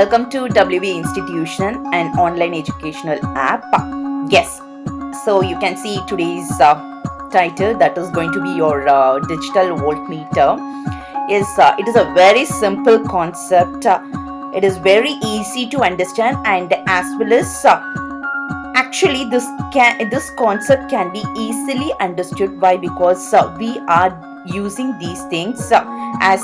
Welcome to WB Institution, an online educational app. Yes, so you can see today's title, that is going to be your digital voltmeter. It is a very simple concept. It is very easy to understand, and as well as actually this concept can be easily understood. Why? Because we are using these things as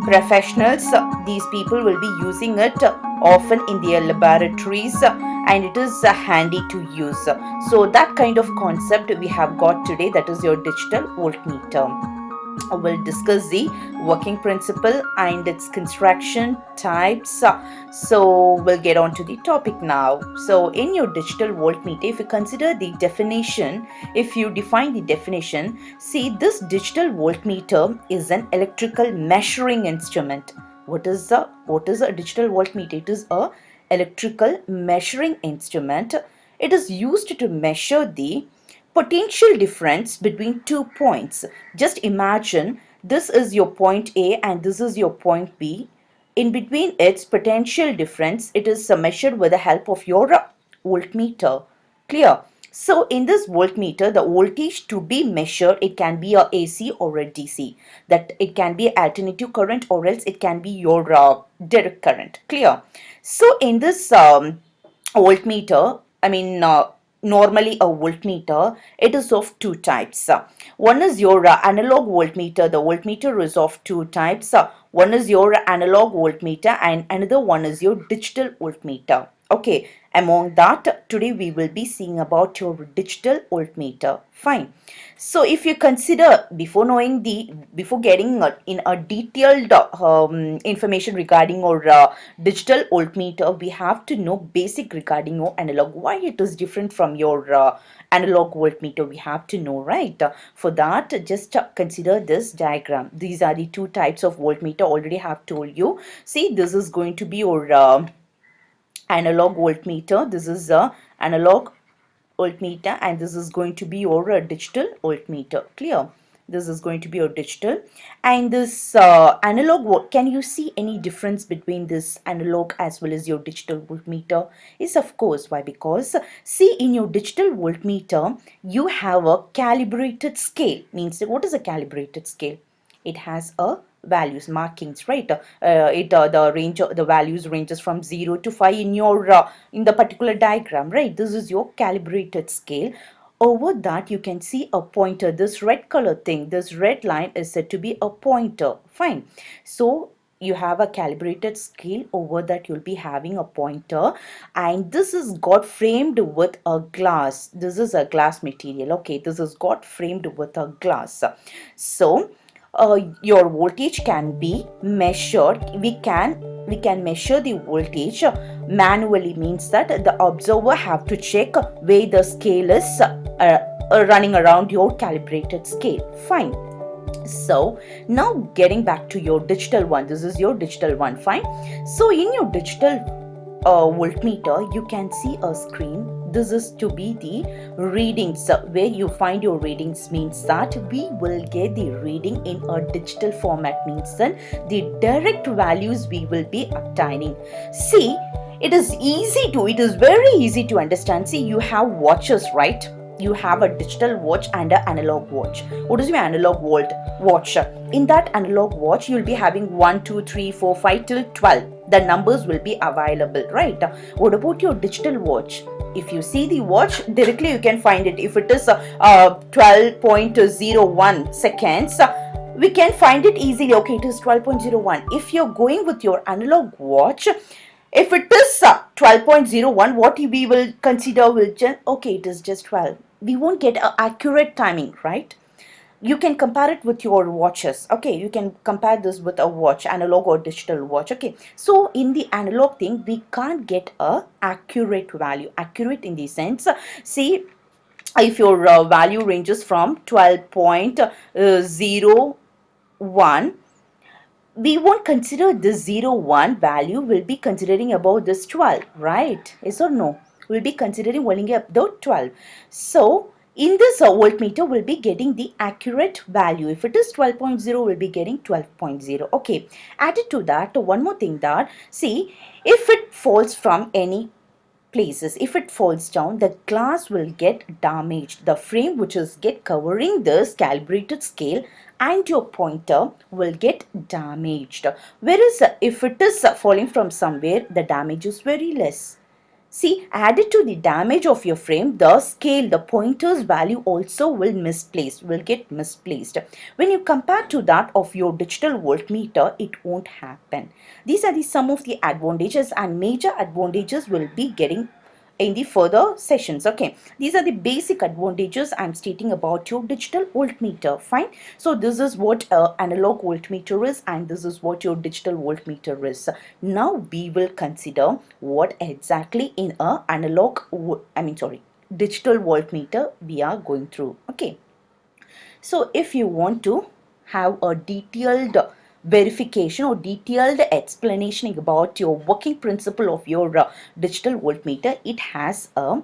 professionals. These people will be using it often in their laboratories, and it is handy to use. So that kind of concept we have got today, that is your digital voltmeter. We'll discuss the working principle and its construction types. So we'll get on to the topic now. So in your digital voltmeter, if you consider the definition, if you define the definition, see, this digital voltmeter is an electrical measuring instrument. What is a digital voltmeter? It is a electrical measuring instrument. It is used to measure the potential difference between 2 points. Just imagine this is your point A and this is your point B. In between its potential difference, it is measured with the help of your voltmeter. Clear? So in this voltmeter, the voltage to be measured, it can be a AC or a DC. That it can be alternative current, or else it can be your direct current. Clear? So in this voltmeter, normally a voltmeter, it is of two types. One is your analog voltmeter. The voltmeter is of two types. One is your analog voltmeter and another one is your digital voltmeter. Okay, among that, today we will be seeing about your digital voltmeter. Fine. So if you consider, before getting in a detailed information regarding our digital voltmeter, we have to know basic regarding your analog, why it is different from your analog voltmeter. We have to know, right? For that, just consider this diagram. These are the two types of voltmeter. Already have told you. See, this is going to be your analog voltmeter. This is a analog voltmeter, and this is going to be your digital voltmeter. Clear? This is going to be your digital, and this analog. Can you see any difference between this analog as well as your digital voltmeter? Yes, of course. Why? Because see, in your digital voltmeter, you have a calibrated scale. Means, what is a calibrated scale? It has a values markings, right? The values ranges from 0 to 5 in your in the particular diagram, right? This is your calibrated scale. Over that you can see a pointer. This red color thing, this red line is said to be a pointer. Fine. So you have a calibrated scale. Over that you'll be having a pointer, and this is got framed with a glass. This is a glass material. Okay, this is got framed with a glass. So your voltage can be measured. We can measure the voltage manually. Means that the observer have to check where the scale is running around your calibrated scale. Fine. So now getting back to your digital one. This is your digital one. Fine. So in your digital voltmeter, you can see a screen. This is to be the readings, where you find your readings. Means that we will get the reading in a digital format. Means that the direct values we will be obtaining. See, it is very easy to understand. See, you have watches, right? You have a digital watch and an analog watch. What is your analog watch? In that analog watch, you'll be having 1, 2, 3, 4, 5 till 12. The numbers will be available, right? What about your digital watch? If you see the watch, directly you can find it. If it is 12.01 seconds, we can find it easily. Okay, it is 12.01. If you're going with your analog watch, if it is 12.01, what we will consider okay, it is just 12. We won't get an accurate timing, right? You can compare it with your watches. Okay, you can compare this with a watch, analog or digital watch. Okay, so in the analog thing, we can't get a accurate value. Accurate in the sense, see, if your value ranges from 12.01, we won't consider this 01 value. We'll be considering about this 12, right? Yes or no? We'll be considering only about 12. So in this voltmeter we'll be getting the accurate value. If it is 12.0, we'll be getting 12.0. Okay, added to that, one more thing, that see, if it falls from any places, if it falls down, the glass will get damaged. The frame which is get covering this calibrated scale and your pointer will get damaged, whereas if it is falling from somewhere, the damage is very less. See, added to the damage of your frame, the scale, the pointer's value also will get misplaced. When you compare to that of your digital voltmeter, it won't happen. These are the some of the advantages, and major advantages will be getting in the further sessions. Okay, these are the basic advantages I'm stating about your digital voltmeter. Fine. So this is what analog voltmeter is, and this is what your digital voltmeter is. Now we will consider what exactly in a digital voltmeter we are going through. Okay, so if you want to have a detailed verification or detailed explanation about your working principle of your digital voltmeter, it has a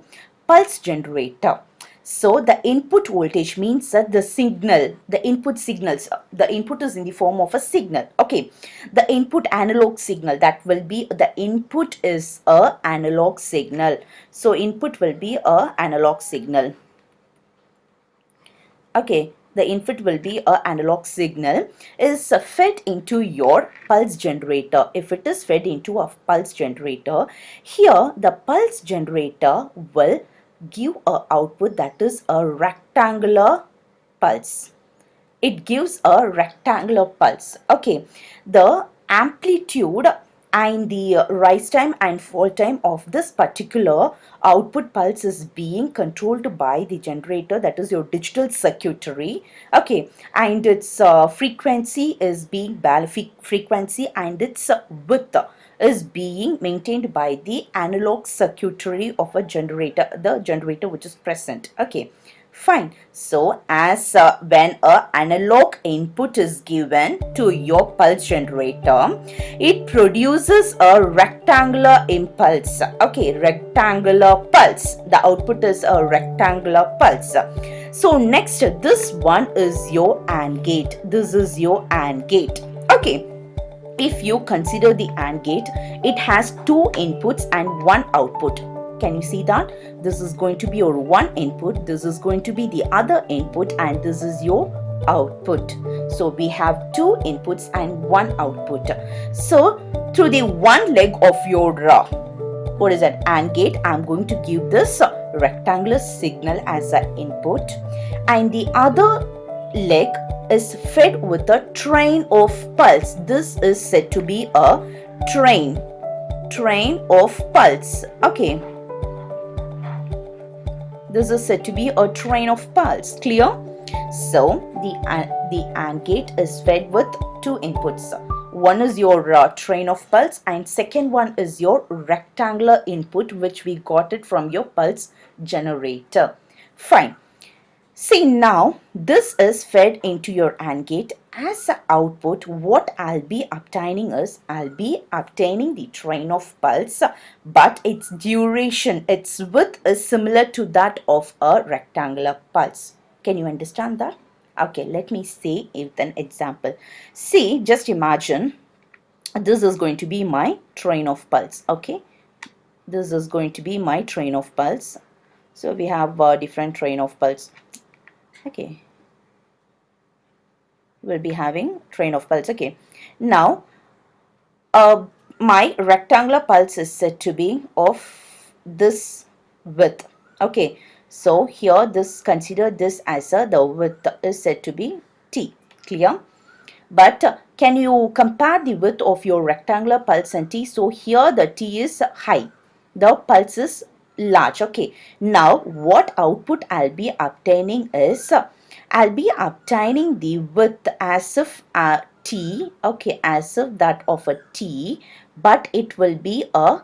pulse generator. So the input voltage means that the signal, the input signals, the input is in the form of a signal. Okay, the input analog signal, that will be, the input is a analog signal. So input will be a analog signal. Okay, the input will be a analog signal, is fed into your pulse generator. If it is fed into a pulse generator, here the pulse generator will give a output that is a rectangular pulse. It gives a rectangular pulse. Okay, the amplitude and the rise time and fall time of this particular output pulse is being controlled by the generator, that is your digital circuitry. Okay, and its frequency is being frequency, and its width is being maintained by the analog circuitry of a generator, the generator which is present. Okay, fine. So as when a analog input is given to your pulse generator, it produces a rectangular impulse. Okay, rectangular pulse. The output is a rectangular pulse. So next, this one is your AND gate. This is your AND gate. Okay, if you consider the AND gate, it has two inputs and one output. Can you see that? This is going to be your one input, this is going to be the other input, and this is your output. So we have two inputs and one output. So through the one leg of your what is that, AND gate, I'm going to give this rectangular signal as an input, and the other leg is fed with a train of pulse. This is said to be a train of pulse. Okay, this is said to be a train of pulse. Clear? So the AND gate is fed with two inputs. One is your train of pulse, and second one is your rectangular input, which we got it from your pulse generator. Fine. See, now this is fed into your AND gate. As an output, what I'll be obtaining is, I'll be obtaining the train of pulse, but its duration, its width is similar to that of a rectangular pulse. Can you understand that? Okay, let me say with an example. See, just imagine this is going to be my train of pulse. Okay, this is going to be my train of pulse. So we have a different train of pulse. Okay, we'll be having train of pulse. Okay, now my rectangular pulse is said to be of this width. Okay, so here this, consider this as the width is said to be t. Clear? But can you compare the width of your rectangular pulse and t? So here the t is high, the pulse is large. Okay, now what output I'll be obtaining is, I'll be obtaining the width as if t, okay, as if that of a t, but it will be a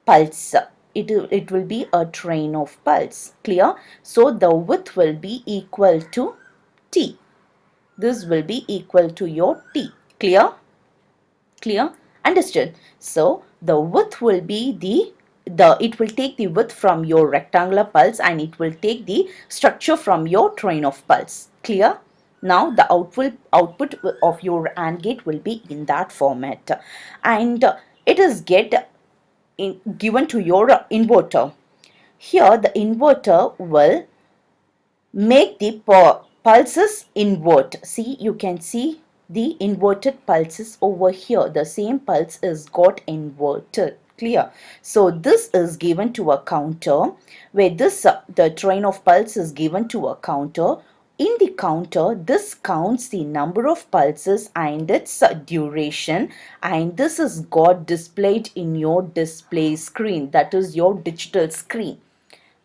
pulse. It will be a train of pulse. Clear? So the width will be equal to t. This will be equal to your t. Clear? Clear? Understood? So the width will be the it will take the width from your rectangular pulse and it will take the structure from your train of pulse. Clear? Now the output of your AND gate will be in that format, and it is given to your inverter. Here the inverter will make the pulses invert. See, you can see the inverted pulses over here. The same pulse is got inverted. Clear? So this is given to a counter, where this the train of pulse is given to a counter. In the counter, this counts the number of pulses and its duration, and this is got displayed in your display screen, that is your digital screen.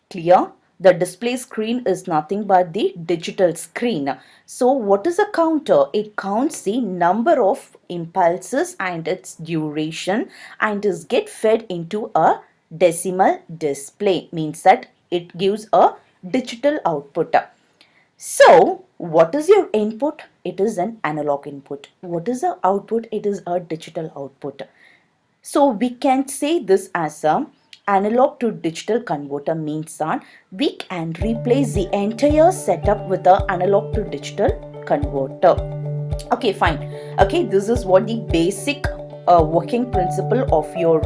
Clear? The display screen is nothing but the digital screen. So what is a counter? It counts the number of impulses and its duration and is get fed into a decimal display. Means that it gives a digital output. So what is your input? It is an analog input. What is the output? It is a digital output. So we can say this as a analog to digital converter, means that we can replace the entire setup with the analog to digital converter. Okay, fine. Okay, this is what the basic working principle of your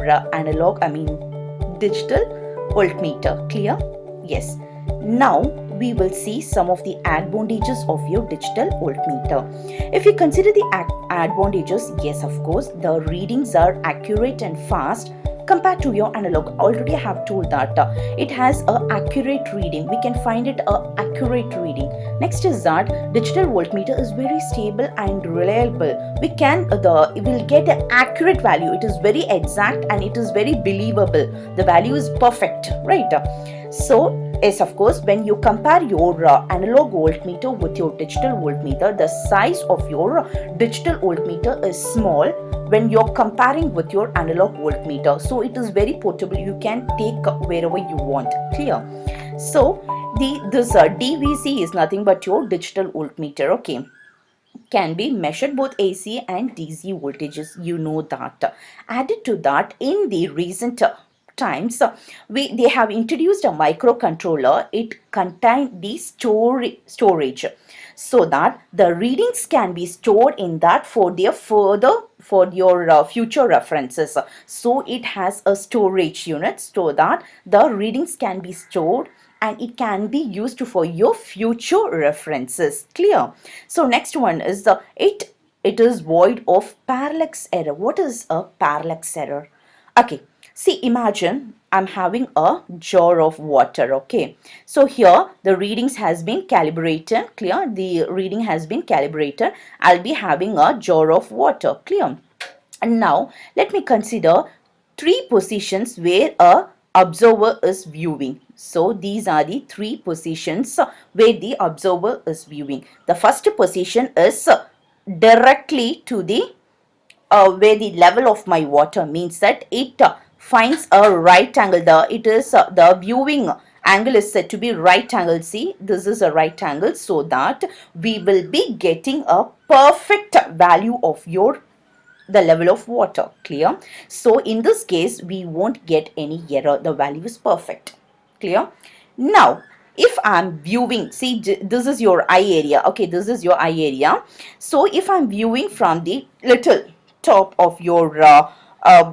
digital voltmeter. Clear? Yes. Now we will see some of the advantages of your digital voltmeter. If you consider the advantages, yes, of course, the readings are accurate and fast compared to your analog. Already I have told that it has a accurate reading. We can find it a accurate reading. Next is that digital voltmeter is very stable and reliable. We will get an accurate value. It is very exact and it is very believable. The value is perfect, right? So yes, of course, when you compare your analog voltmeter with your digital voltmeter, the size of your digital voltmeter is small when you're comparing with your analog voltmeter. So it is very portable. You can take wherever you want. Clear? So this DVC is nothing but your digital voltmeter. Okay, can be measured both AC and DC voltages. You know that. Added to that, in the recent times they have introduced a microcontroller. It contains the storage, so that the readings can be stored in that for your future references. So it has a storage unit so that the readings can be stored and it can be used for your future references. Clear? So next one is it is void of parallax error. What is a parallax error? Okay, see, imagine I'm having a jar of water. Okay, so here the readings has been calibrated. Clear? The reading has been calibrated. I'll be having a jar of water. Clear? And now let me consider three positions where a observer is viewing. So these are the three positions where the observer is viewing. The first position is directly to the where the level of my water, means that it finds a right angle. The viewing angle is said to be right angle. See, this is a right angle, so that we will be getting a perfect value of the level of water. Clear? So in this case we won't get any error. The value is perfect. Clear? Now if I'm viewing, see, this is your eye area. Okay, this is your eye area. So if I'm viewing from the little top of your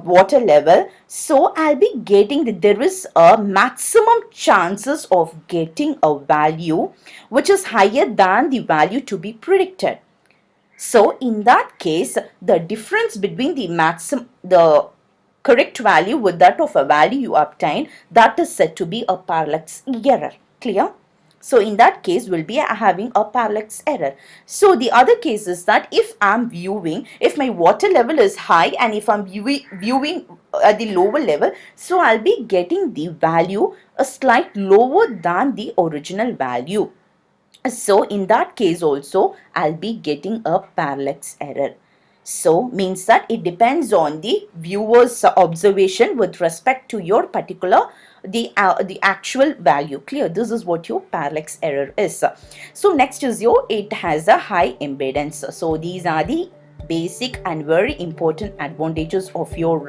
water level, so I'll be getting that there is a maximum chances of getting a value which is higher than the value to be predicted. So in that case, the difference between the correct value with that of a value you obtain, that is said to be a parallax error. Clear? So in that case, we'll be having a parallax error. So the other case is that if my water level is high and if I'm viewing at the lower level, so I'll be getting the value a slight lower than the original value. So in that case also, I'll be getting a parallax error. So means that it depends on the viewer's observation with respect to your particular the actual value. Clear? This is what your parallax error is. So next is it has a high impedance. So these are the basic and very important advantages of your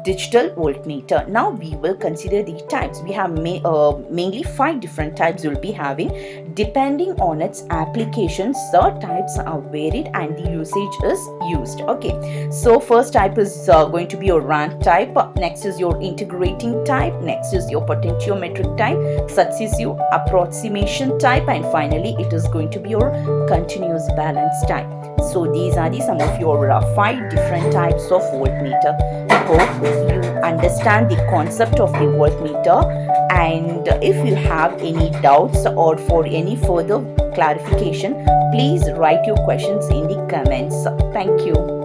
digital voltmeter. Now we will consider the types. We have mainly 5 different types we'll be having. Depending on its applications, the types are varied and the usage is used. Okay, so first type is going to be your rand type, next is your integrating type, next is your potentiometric type, successive approximation type, and finally it is going to be your continuous balance type. So these are some of your 5 different types of voltmeter. Hope you understand the concept of the voltmeter, and if you have any doubts or for any further clarification, please write your questions in the comments. Thank you.